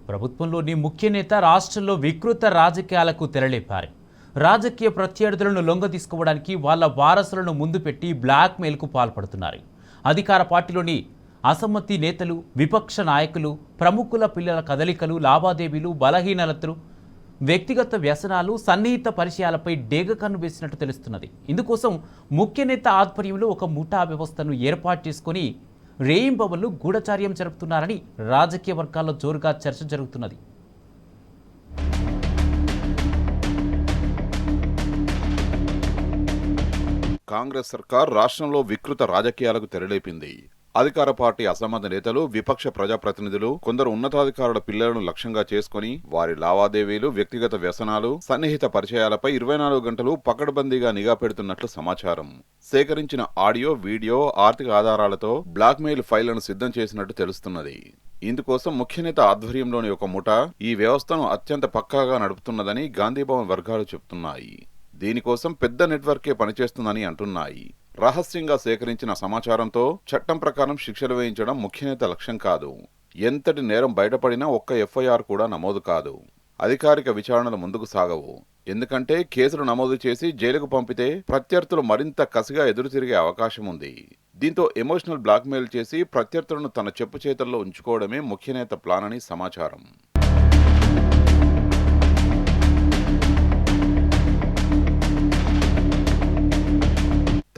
ప్రభుత్వంలోని ముఖ్య నేత రాష్ట్రంలో వికృత రాజకీయాలకు తెరలేపారు. రాజకీయ ప్రత్యర్థులను లొంగదీసుకోవడానికి వాళ్ళ వారసులను ముందు పెట్టి బ్లాక్మెయిల్కు పాల్పడుతున్నారు. అధికార పార్టీలోని అసమ్మతి నేతలు, విపక్ష నాయకులు, ప్రముఖుల పిల్లల కదలికలు, లావాదేవీలు, బలహీనతలు, వ్యక్తిగత వ్యసనాలు, సన్నిహిత పరిచయాలపై డేగకన్ను వేసినట్టు తెలుస్తున్నది. ఇందుకోసం ముఖ్య నేత ఆధ్వర్యంలో ఒక ముఠా వ్యవస్థను ఏర్పాటు చేసుకొని రేయింబవళ్లు గూఢచార్యం జరుపుతున్నారని రాజకీయ వర్గాల్లో జోరుగా చర్చ జరుగుతున్నది. కాంగ్రెస్ సర్కార్ రాష్ట్రంలో వికృత రాజకీయాలకు తెరలేపింది. అధికార పార్టీ అసమ్మత నేతలు, విపక్ష ప్రజాప్రతినిధులు, కొందరు ఉన్నతాధికారుల పిల్లలను లక్ష్యంగా చేసుకుని వారి లావాదేవీలు, వ్యక్తిగత వ్యసనాలు, సన్నిహిత పరిచయాలపై 24 గంటలు పకడ్బందీగా నిఘా పెడుతున్నట్లు సమాచారం. సేకరించిన ఆడియో, వీడియో, ఆర్థిక ఆధారాలతో బ్లాక్మెయిల్ ఫైళ్లను సిద్ధం చేసినట్టు తెలుస్తున్నది. ఇందుకోసం ముఖ్యనేత ఆధ్వర్యంలోని ఒక ముఠా ఈ వ్యవస్థను అత్యంత పక్కాగా నడుపుతున్నదని గాంధీభవన్ వర్గాలు చెబుతున్నాయి. దీనికోసం పెద్ద నెట్వర్కే పనిచేస్తుందని అంటున్నాయి. రహస్యంగా సేకరించిన సమాచారంతో చట్టం ప్రకారం శిక్షలు వేయించడం ముఖ్యనేత లక్ష్యం కాదు. ఎంతటి నేరం బయటపడినా ఒక్క ఎఫ్ఐఆర్ కూడా నమోదు కాదు. అధికారిక విచారణలు ముందుకు సాగవు. ఎందుకంటే కేసులు నమోదు చేసి జైలుకు పంపితే ప్రత్యర్థులు మరింత కసిగా ఎదురుతిరిగే అవకాశం ఉంది. దీంతో ఎమోషనల్ బ్లాక్మెయిల్ చేసి ప్రత్యర్థులను తన చెప్పు చేతుల్లో ఉంచుకోవడమే ముఖ్యనేత ప్లాన్ అని సమాచారం.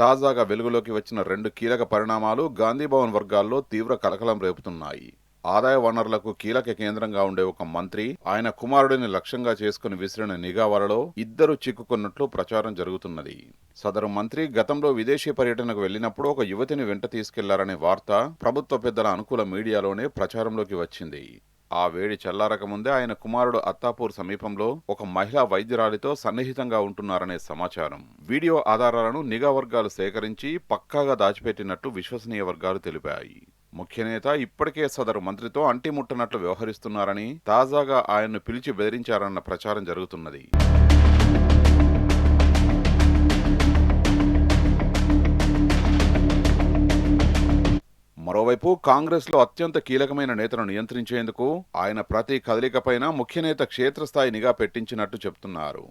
తాజాగా వెలుగులోకి వచ్చిన 2 కీలక పరిణామాలు గాంధీభవన్ వర్గాల్లో తీవ్ర కలకలం రేపుతున్నాయి. ఆదాయ వనరులకు కీలక కేంద్రంగా ఉండే ఒక మంత్రి, ఆయన కుమారుడిని లక్ష్యంగా చేసుకుని విసిరిన నిఘా వలలో ఇద్దరు చిక్కుకున్నట్లు ప్రచారం జరుగుతున్నది. సదరు మంత్రి గతంలో విదేశీ పర్యటనకు వెళ్లినప్పుడు ఒక యువతిని వెంట తీసుకెళ్లారనే వార్త ప్రభుత్వ పెద్దల అనుకూల మీడియాలోనే ప్రచారంలోకి వచ్చింది. ఆ వేడి చల్లారక ముందే ఆయన కుమారుడు అత్తాపూర్ సమీపంలో ఒక మహిళా వైద్యురాలితో సన్నిహితంగా ఉంటున్నారనే సమాచారం. వీడియో ఆధారాలను నిఘా వర్గాలు సేకరించి పక్కాగా దాచిపెట్టినట్టు విశ్వసనీయ వర్గాలు తెలిపాయి. ముఖ్యనేత ఇప్పటికే సదరు మంత్రితో అంటిముట్టనట్లు వ్యవహరిస్తున్నారని, తాజాగా ఆయన్ను పిలిచి బెదిరించారన్న ప్రచారం జరుగుతున్నది. మరోవైపు కాంగ్రెస్ లో అత్యంత కీలకమైన నేతను నియంత్రించేందుకు ఆయన ప్రతి కదలికపైన ముఖ్యనేత క్షేత్రస్థాయి నిఘా పెట్టించినట్టు చెబుతున్నారు.